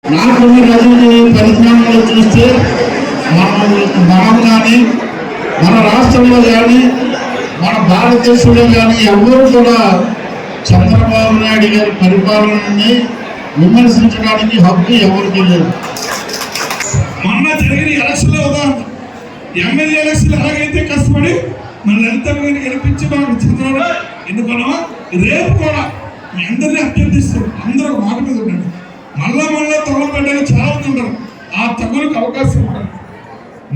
కొన్ని రోజులు పరిశ్రమలు చూస్తే మనం కానీ మన రాష్ట్రంలో కానీ మన భారతదేశంలో కానీ ఎవరు కూడా చంద్రబాబు నాయుడు గారి పరిపాలనని విమర్శించడానికి హక్కు ఎవరికి లేదు. మొన్న జరిగిన ఎలక్షన్లో ఉదాహరణ ఎమ్మెల్యే ఎలక్షన్ ఎలాగైతే కష్టపడి మన లలిత గెలిపించి మనకు చంద్రబాబు ఎన్నుకున్నామో రేపు కూడా మీ అందరినీ అభ్యర్థిస్తారు. అందరూ మాట మీద ఉండండి. మళ్ళా తొగలు పెట్టాలి చాలా మంది ఉంటారు. ఆ తగులకు అవకాశం ఉంటారు.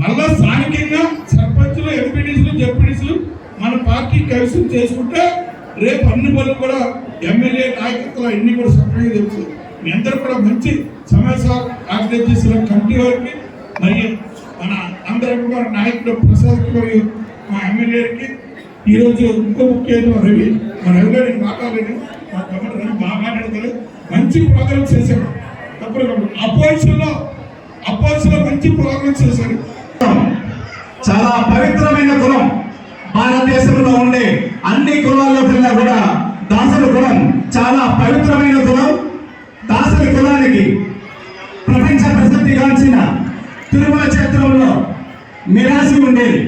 మళ్ళా స్థానికంగా సర్పంచులు, ఎంపీటీసీలు, జెడ్పీటీసీలు మన పార్టీ కలిసి చేసుకుంటే రేపు అన్ని పనులు కూడా ఎమ్మెల్యే నాయకత్వం అన్ని కూడా సక్రమంగా జరుగుతుంది. మీ అందరూ కూడా మంచి సమాచారం ఆర్గనైజ్ చేసిన కమిటీ వారికి మరియు మన అందరూ కూడా నాయకుడు ప్రసాద్కి మరియు మా ఎమ్మెల్యేకి ఈరోజు ఇంకో ముఖ్యమైన రవి మన రవిలో నేను మాట్లాడలేను. మా తమ్ముడు రవి బాగా మాట్లాడతారు. మంచి ప్రోగ్రామ్ చేశారు. తప్పుడు అపోజిషన్లో మంచి ప్రోగ్రామ్ చేశారు. చాలా పవిత్రమైన కులం. భారతదేశంలో ఉండే అన్ని కులాల్లో కన్నా కూడా దాసరి కులం చాలా పవిత్రమైన కులం. దాసరి కులానికి ప్రపంచ ప్రసిద్ధిగాంచిన తిరుమల క్షేత్రంలో మిరాసి ఉండేది.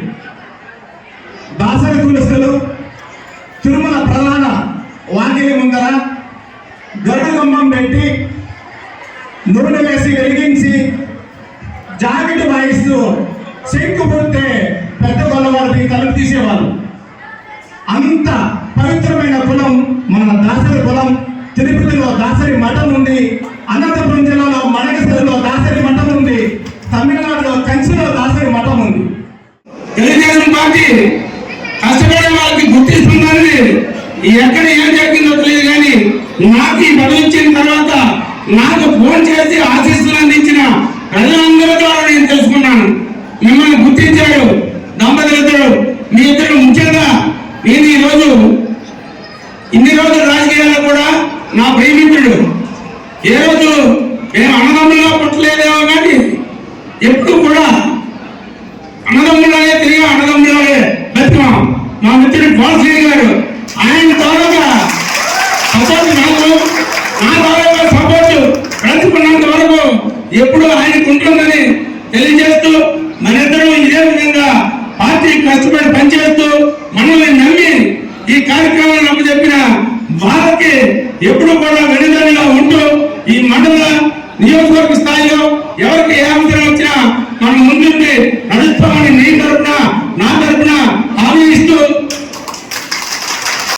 దాసరి కులస్తులు తిరుమల ప్రధాన వాకిలి ముందర గరుడగంబం పెట్టి నూనె వేసి వెలిగించి జాకెట్ వాయిస్తూ శంకు పుట్టే పెద్ద గొల్లవారికి కలుపు తీసేవారు. అంత పవిత్రమైన కులం మన దాసరి కులం. తిరుపతిలో దాసరి మఠం ఉంది. అనంతపురం జిల్లాలో మడకసిరిలో దాసరి మఠం ఉంది. తమిళనాడులో కంచిలో దాసరి మఠం ఉంది. తెలుగుదేశం పార్టీ కష్టపడే వాళ్ళకి గుర్తిస్తుందని ఎక్కడ ఏం జరిగిందో తెలియదు కానీ నాకు ఈ పదవి ఇచ్చిన తర్వాత నాకు ఫోన్ చేసి ఆశీస్సులు అందించిన ప్రజలందరి ద్వారా నేను తెలుసుకున్నాను. మిమ్మల్ని గుర్తించారు దంపతులిద్దరు. మీ ఇద్దరు ముఖ్యంగా నేను ఈరోజు ఇన్ని రోజులు రాజకీయాల్లో కూడా నా ప్రేమికుడు. ఏ రోజు మేము అన్నదమ్ములుగా పుట్టలేదేమో కానీ ఎప్పుడు కూడా అన్నదమ్ములాగే తిరిగి అన్నదమ్ములాగే బతికాం. మా మిత్రుడు బాలశ్రీ గారు ఆయన తాలూకా సపోర్ట్ నాకు నా తాలూకా సపోర్ట్ కలుసుకున్నంత వరకు ఎప్పుడు ఆయనకు ఉంటుందని తెలియజేస్తూ మనిద్దరం ఇదే విధంగా పార్టీ కష్టపడి పనిచేస్తూ మనల్ని నమ్మి ఈ కార్యక్రమాన్ని అప్పచెప్పిన వారికి ఎప్పుడు కూడా వెనుదడిగా ఉంటూ ఈ మండల